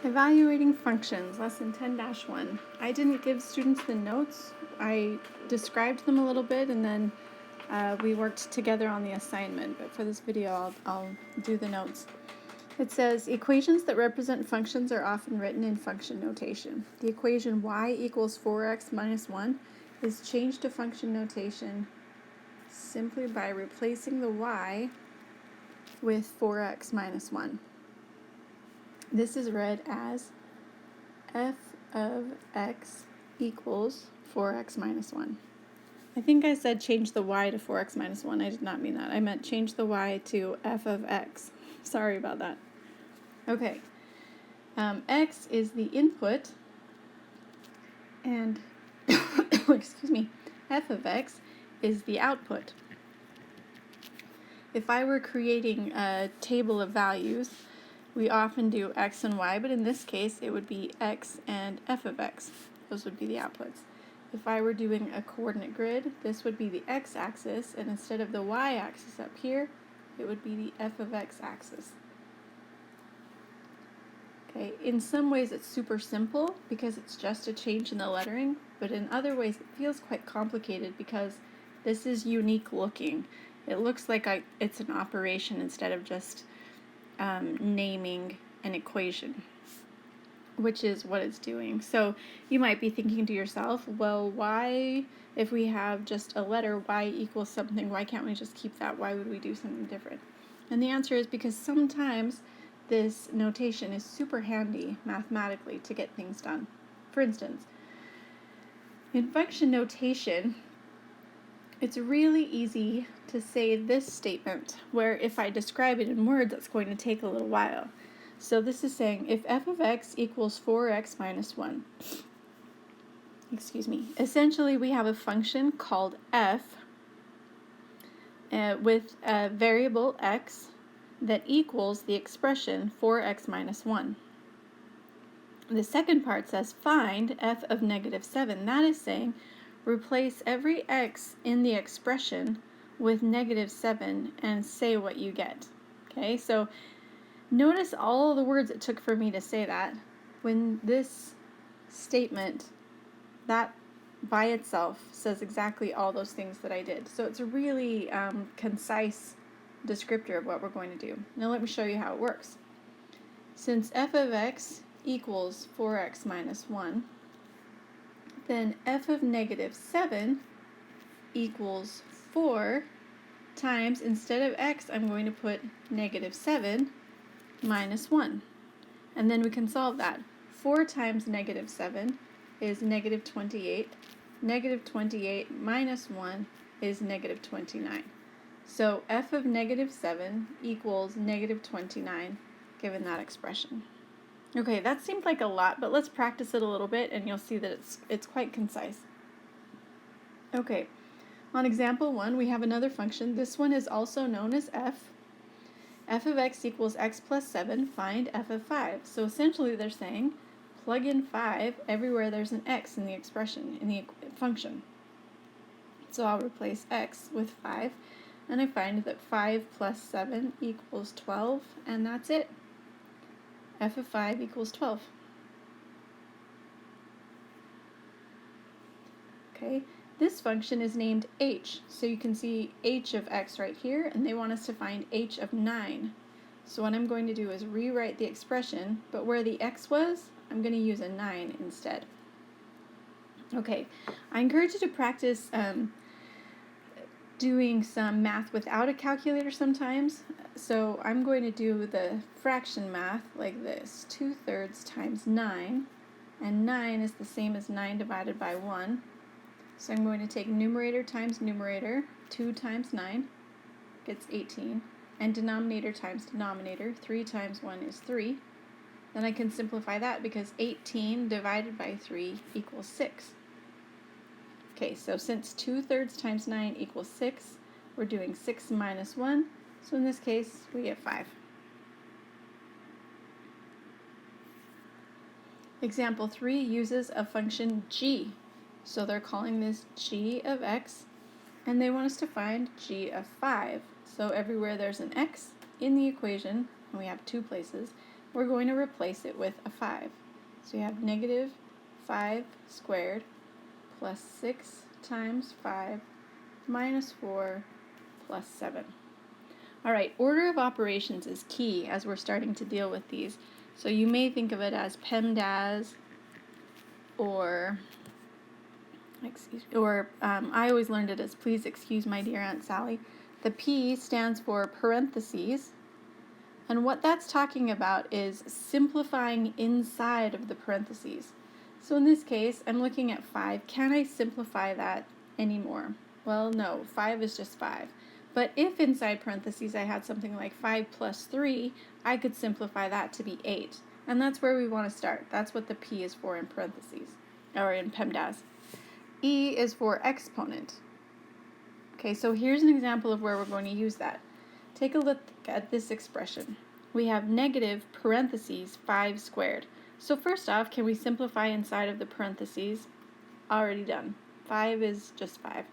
Evaluating functions, lesson 10-1. I didn't give students the notes. I described them a little bit and then we worked together on the assignment, but for this video I'll do the notes. It says equations that represent functions are often written in function notation. The equation y equals 4x minus 1 is changed to function notation simply by replacing the y with 4x minus 1. This is read as f of x equals 4x minus 1. I think I said change the y to 4x minus 1. I did not mean that. I meant change the y to f of x. Sorry about that. Okay. X is the input, and excuse me, f of x is the output. If I were creating a table of values, we often do x and y, but in this case it would be x and f of x. Those would be the outputs. If I were doing a coordinate grid, this would be the x-axis, and instead of the y-axis up here, it would be the f of x axis. Okay, in some ways it's super simple because it's just a change in the lettering, but in other ways it feels quite complicated because this is unique looking. It looks like it's an operation instead of just naming an equation, which is what it's doing. So you might be thinking to yourself, well, why, if we have just a letter, y equals something, why can't we just keep that? Why would we do something different? And the answer is because sometimes this notation is super handy mathematically to get things done. For instance, in function notation, it's really easy to say this statement, where if I describe it in words, that's going to take a little while. So this is saying if f of x equals 4x minus 1, essentially we have a function called f with a variable x that equals the expression 4x minus 1. The second part says find f of negative 7. That is saying replace every x in the expression with negative 7 and say what you get. Okay, so notice all the words it took for me to say that. When this statement, that by itself says exactly all those things that I did. So it's a really concise descriptor of what we're going to do. Now let me show you how it works. Since f of x equals 4x minus 1, then f of negative 7 equals 4 times, instead of x, I'm going to put negative 7 minus 1. And then we can solve that. 4 times negative 7 is negative 28. Negative 28 minus 1 is negative 29. So f of negative 7 equals negative 29, given that expression. Okay, that seemed like a lot, but let's practice it a little bit and you'll see that it's quite concise. Okay, on example 1, we have another function. This one is also known as f. F of x equals x plus 7, find f of 5. So essentially they're saying plug in 5 everywhere there's an x in the expression, in the function. So I'll replace x with 5, and I find that 5 plus 7 equals 12, and that's it. F of 5 equals 12. Okay, this function is named h, so you can see h of x right here, and they want us to find h of 9. So what I'm going to do is rewrite the expression, but where the x was, I'm going to use a 9 instead. Okay, I encourage you to practice doing some math without a calculator sometimes. So I'm going to do the fraction math like this. 2/3 times 9, and 9 is the same as 9 divided by 1. So I'm going to take numerator times numerator, 2 times 9 gets 18, and denominator times denominator, 3 times 1 is 3. Then I can simplify that because 18 divided by 3 equals 6. Okay, so since 2/3 times 9 equals 6, we're doing 6 minus 1, so in this case we get 5. Example 3 uses a function g. So they're calling this g of x, and they want us to find g of 5. So everywhere there's an x in the equation, and we have two places, we're going to replace it with a 5. So you have negative 5 squared plus 6 times 5 minus 4 plus 7. All right, order of operations is key as we're starting to deal with these. So you may think of it as PEMDAS, or I always learned it as please excuse my dear Aunt Sally. The P stands for parentheses, and what that's talking about is simplifying inside of the parentheses. So in this case, I'm looking at 5. Can I simplify that anymore? Well, no, 5 is just 5. But if inside parentheses I had something like 5 plus 3, I could simplify that to be 8. And that's where we want to start. That's what the P is for in parentheses, or in PEMDAS. E is for exponent. Okay, so here's an example of where we're going to use that. Take a look at this expression. We have negative parentheses 5 squared. So first off, can we simplify inside of the parentheses? Already done. 5 is just 5.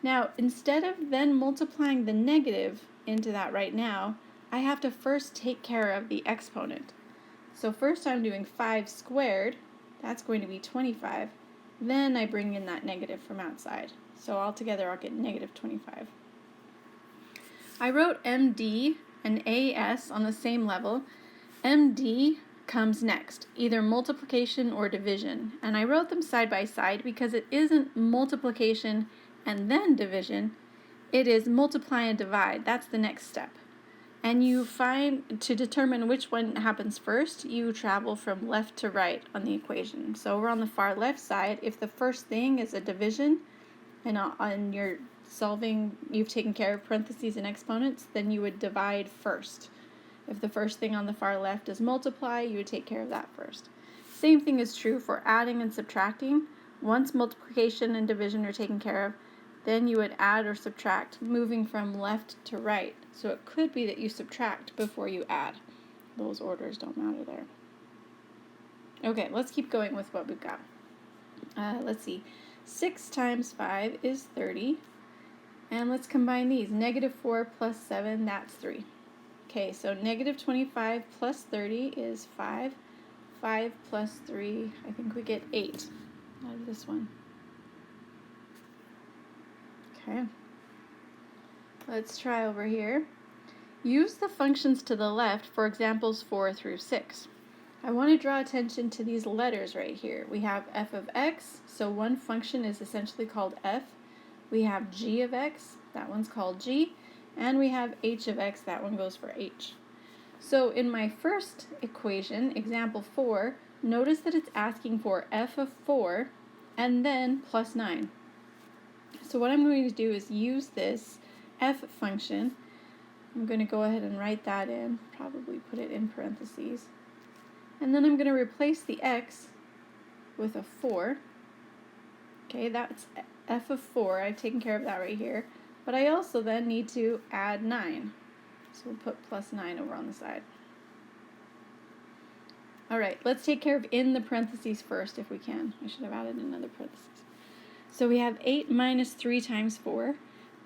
Now, instead of then multiplying the negative into that right now, I have to first take care of the exponent. So first I'm doing 5 squared. That's going to be 25. Then I bring in that negative from outside. So altogether I'll get negative 25. I wrote MD and AS on the same level. MD comes next, either multiplication or division. And I wrote them side by side because it isn't multiplication and then division. It is multiply and divide. That's the next step. And you find, to determine which one happens first, you travel from left to right on the equation. So we're on the far left side. If the first thing is a division, and you're solving, you've taken care of parentheses and exponents, then you would divide first. If the first thing on the far left is multiply, you would take care of that first. Same thing is true for adding and subtracting. Once multiplication and division are taken care of, then you would add or subtract, moving from left to right. So it could be that you subtract before you add. Those orders don't matter there. Okay, let's keep going with what we've got. Let's see. 6 times 5 is 30. And let's combine these. Negative 4 plus 7, that's 3. Okay, so negative 25 plus 30 is 5. 5 plus 3, I think we get 8 out of this one. Okay. Let's try over here. Use the functions to the left for examples 4 through 6. I want to draw attention to these letters right here. We have f of x, so one function is essentially called f. We have g of x, that one's called g. And we have h of x, that one goes for h. So in my first equation, example 4, notice that it's asking for f of 4 and then plus 9. So what I'm going to do is use this f function. I'm going to go ahead and write that in, probably put it in parentheses. And then I'm going to replace the x with a 4. Okay, that's f of 4. I've taken care of that right here. But I also then need to add 9. So we'll put plus 9 over on the side. Alright, let's take care of in the parentheses first if we can. I should have added another parenthesis. So we have 8 minus 3 times 4.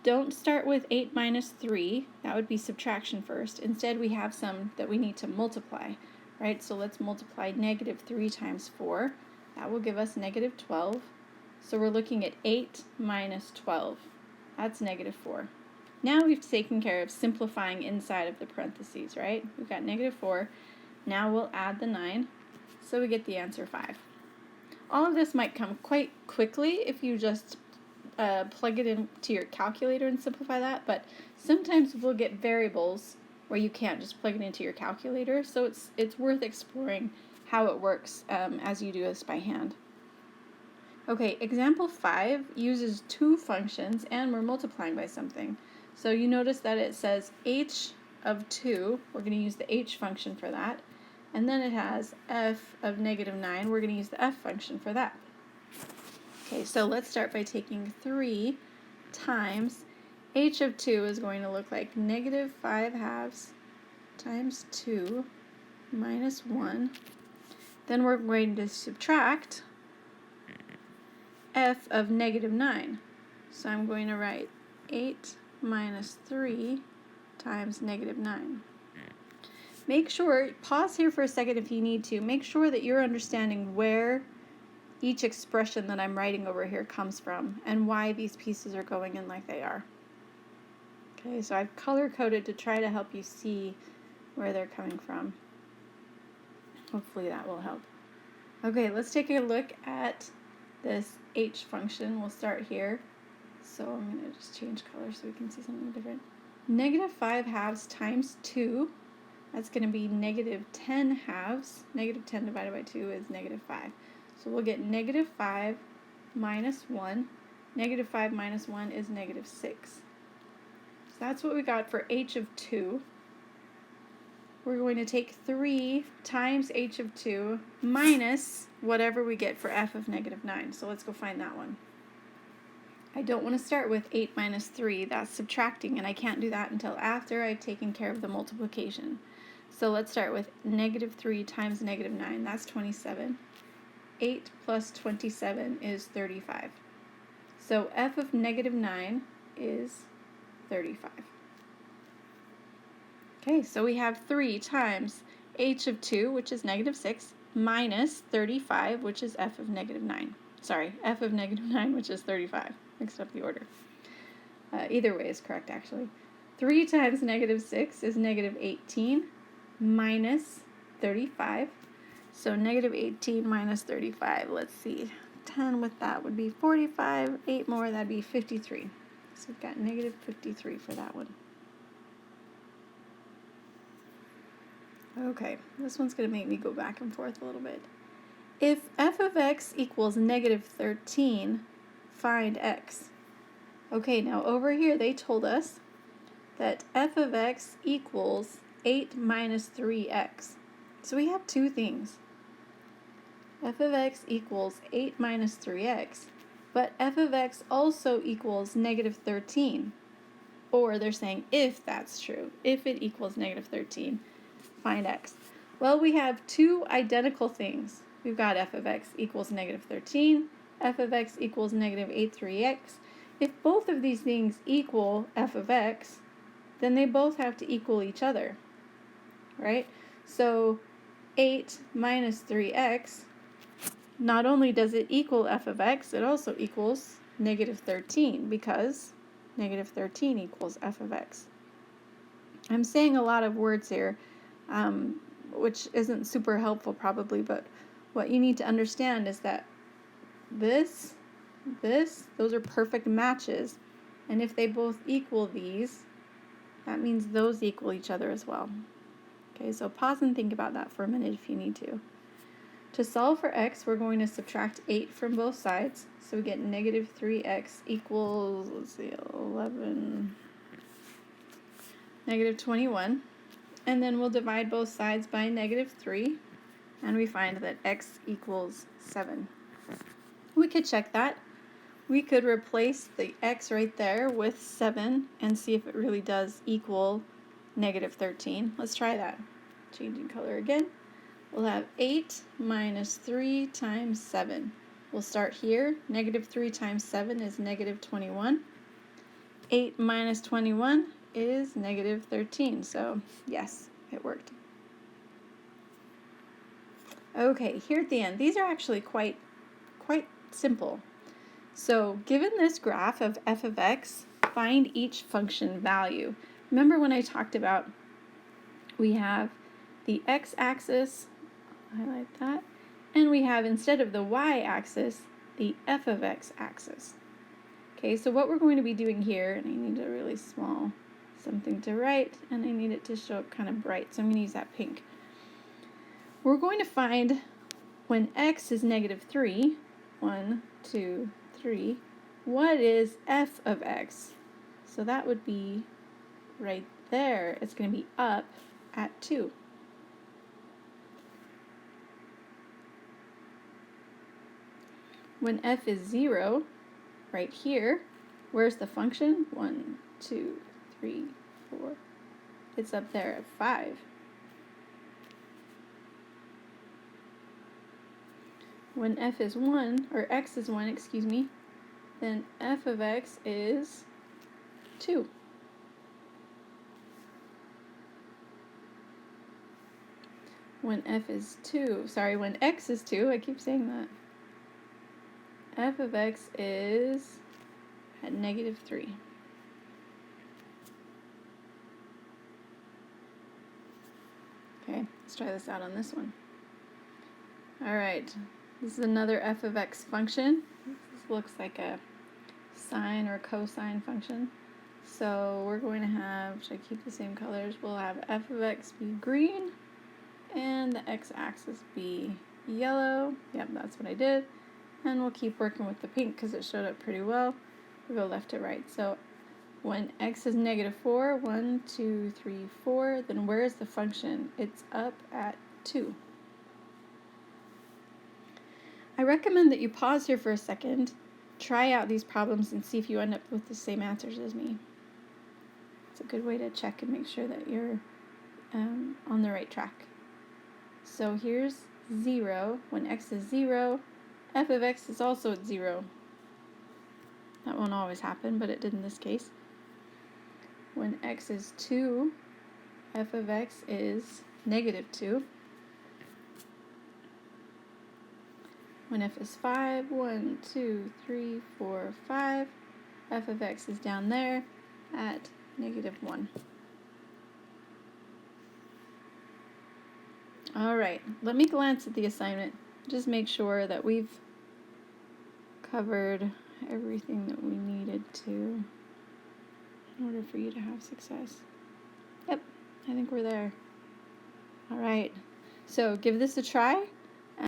Don't start with 8 minus 3. That would be subtraction first. Instead, we have some that we need to multiply. Right, so let's multiply negative 3 times 4. That will give us negative 12. So we're looking at 8 minus 12. That's negative 4. Now we've taken care of simplifying inside of the parentheses, right? We've got negative 4. Now we'll add the 9. So we get the answer 5. All of this might come quite quickly if you just plug it into your calculator and simplify that, but sometimes we'll get variables where you can't just plug it into your calculator, so it's worth exploring how it works as you do this by hand. Okay, example 5 uses two functions and we're multiplying by something. So you notice that it says h of 2, we're going to use the h function for that, and then it has f of negative 9, we're going to use the f function for that. Okay, so let's start by taking 3 times h of 2 is going to look like negative 5 halves times 2 minus 1. Then we're going to subtract f of negative 9. So I'm going to write 8 minus 3 times negative 9. make sure, pause here for a second if you need to, make sure that you're understanding where each expression that I'm writing over here comes from and why these pieces are going in like they are. Okay, so I've color-coded to try to help you see where they're coming from. Hopefully that will help. Okay, let's take a look at this h function. We'll start here. So I'm going to just change color so we can see something different. Negative 5 halves times 2, that's going to be negative 10 halves. Negative 10 divided by 2 is negative 5. So we'll get negative 5 minus 1. Negative 5 minus 1 is negative 6. So that's what we got for h of 2. We're going to take 3 times h of 2 minus whatever we get for f of negative 9. So let's go find that one. I don't want to start with 8 minus 3. That's subtracting, and I can't do that until after I've taken care of the multiplication. So let's start with negative 3 times negative 9. That's 27. 8 plus 27 is 35. So f of negative 9 is 35. Okay, so we have 3 times h of 2, which is negative 6, minus 35, which is f of negative 9. Sorry, f of negative 9, which is 35. Mixed up the order. Either way is correct, actually. 3 times negative 6 is negative 18, minus 35. So negative 18 minus 35, let's see. 10 with that would be 45. 8 more, that'd be 53. So we've got negative 53 for that one. Okay, this one's going to make me go back and forth a little bit. If f of x equals negative 13, find x. Okay, now over here they told us that f of x equals 8 minus 3x. So we have two things. F of x equals 8 minus 3x, but f of x also equals negative 13. Or they're saying if that's true, if it equals negative 13, find x. Well, we have two identical things. We've got f of x equals negative 13, f of x equals negative 8 3x. If both of these things equal f of x, then they both have to equal each other, right? So 8 minus 3x, not only does it equal f of x, it also equals negative 13 because negative 13 equals f of x. I'm saying a lot of words here, which isn't super helpful probably, but what you need to understand is that those are perfect matches, and if they both equal these, that means those equal each other as well. Okay, so pause and think about that for a minute if you need to. To solve for x, we're going to subtract 8 from both sides, so we get negative 3x equals, let's see, 11, negative 21, and then we'll divide both sides by negative 3, and we find that x equals 7. We could check that. We could replace the x right there with 7 and see if it really does equal negative 13. Let's try that. Changing color again. We'll have 8 minus 3 times 7. We'll start here. Negative 3 times 7 is negative 21. 8 minus 21 is negative 13. So, yes, it worked. Okay, here at the end, these are actually quite simple. So, given this graph of f of x, find each function value. Remember when I talked about we have the x-axis, highlight that, and we have, instead of the y-axis, the f of x axis. Okay, so what we're going to be doing here, and I need a really small something to write, and I need it to show up kind of bright, so I'm going to use that pink. We're going to find when x is negative 3, 1, 2, 3, what is f of x? So that would be right there. It's going to be up at 2. When f is 0, right here, where's the function? 1, 2, 3, 4. It's up there at 5. When f is 1, or x is 1, excuse me, then f of x is 2. when f is 2, sorry, when x is 2, I keep saying that, f of x is at negative 3. Okay, let's try this out on this one. All right, this is another f of x function. This looks like a sine or cosine function. So we're going to have, should I keep the same colors? We'll have f of x be green and the x-axis be yellow. Yep, that's what I did. And we'll keep working with the pink because it showed up pretty well. We'll go left to right. So when x is negative 4, 1, 2, 3, 4, then where is the function? It's up at 2. I recommend that you pause here for a second, try out these problems, and see if you end up with the same answers as me. It's a good way to check and make sure that you're on the right track. So here's 0. When x is 0, f of x is also at 0. That won't always happen, but it did in this case. When x is 2, f of x is negative 2. When f is 5, 1, 2, 3, 4, 5, f of x is down there at negative 1. All right, let me glance at the assignment. Just make sure that we've covered everything that we needed to in order for you to have success. Yep, I think we're there. All right, so give this a try.